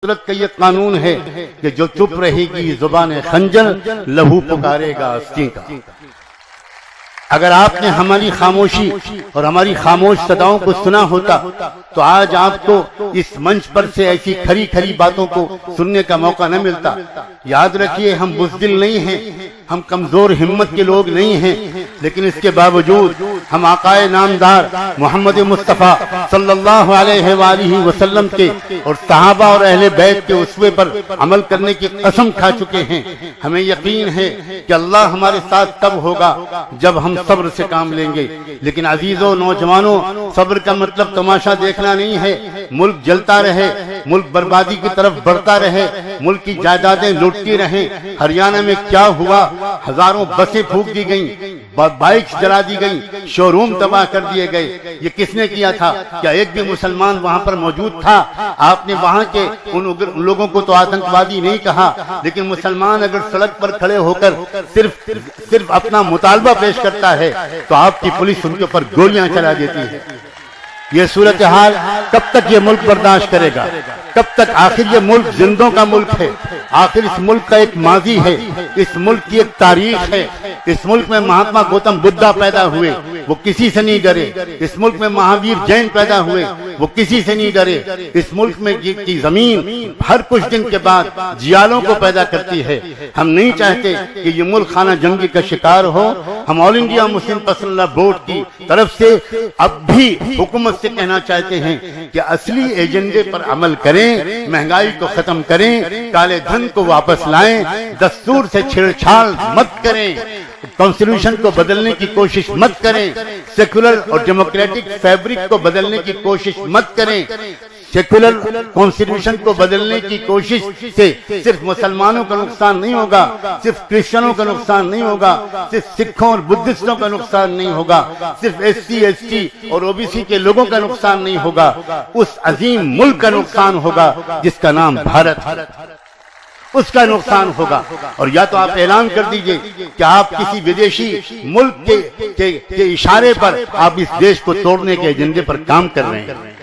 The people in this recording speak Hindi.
कुदरत का ये कानून है कि जो चुप रहेगी जुबान खंजर लहू पुकारेगा अस्सी का। अगर आपने हमारी खामोशी और हमारी खामोश सदाओं को सुना होता तो आज आपको इस मंच पर से ऐसी खरी खरी बातों को सुनने का मौका न मिलता। याद रखिए, हम बुज़दिल नहीं हैं, हम कमजोर हिम्मत के लोग नहीं हैं, लेकिन इसके बावजूद हम आकाए नामदार मोहम्मद मुस्तफ़ा सल्लल्लाहु अलैहि वसल्लम के और सहाबा और अहले बैत के उसवे पर अमल करने की कसम खा चुके हैं। हमें यकीन है कि अल्लाह हमारे साथ तब होगा जब हम सब्र से काम लेंगे। लेकिन अजीजों, नौजवानों, सब्र का मतलब तमाशा देखना नहीं है। मुल्क जलता रहे, मुल्क बर्बादी की तरफ बढ़ता रहे, मुल्क की जायदादें लुटती रहें। हरियाणा में क्या हुआ, हजारों बसें फूंक दी गईं, बाइक्स जला दी गईं, शोरूम तबाह कर दिए गए। ये किसने किया था? क्या एक भी मुसलमान वहां पर मौजूद था? आपने वहां के उन लोगों को तो आतंकवादी नहीं कहा, लेकिन मुसलमान अगर सड़क पर खड़े होकर सिर्फ अपना मुतालबा पेश करता है तो आपकी पुलिस उनके ऊपर गोलियां चला देती है। ये सूरत हाल कब तक ये मुल्क बर्दाश्त करेगा? कब तक? आखिर ये मुल्क जिंदों का मुल्क है, आखिर इस मुल्क का एक माजी है, इस मुल्क की एक तारीख है। इस मुल्क में महात्मा गौतम बुद्धा पैदा हुए, वो किसी से नहीं डरे। इस मुल्क में महावीर जैन पैदा हुए, वो किसी से नहीं डरे। इस मुल्क में की जमीन हर कुछ दिन के बाद जियालों को पैदा करती है। हम नहीं चाहते कि ये मुल्क खाना जंगी का शिकार हो। हम all India Muslim personal law board की तरफ से अब भी हुकूमत से कहना चाहते हैं कि असली एजेंडे पर अमल करें, महंगाई को खत्म करें, काले धन को वापस लाएं, दस्तूर से छेड़छाड़ मत करें, कॉन्स्टिट्यूशन को बदलने की कोशिश मत करें, सेकुलर और डेमोक्रेटिक फैब्रिक को बदलने की कोशिश मत करें। सेकुलर कॉन्स्टिट्यूशन को बदलने की कोशिश से सिर्फ मुसलमानों का नुकसान नहीं होगा, सिर्फ क्रिश्चियनों का नुकसान नहीं होगा, सिर्फ सिखों और बुद्धिस्टों का नुकसान नहीं होगा, सिर्फ SC ST और OBC के लोगों का नुकसान नहीं होगा, उस अजीम मुल्क का नुकसान होगा जिसका नाम भारत है, उसका नुकसान होगा। और या तो आप ऐलान कर दीजिए कि आप किसी विदेशी मुल्क के इशारे पर आप इस देश को तोड़ने के एजेंडे पर काम कर रहे हैं।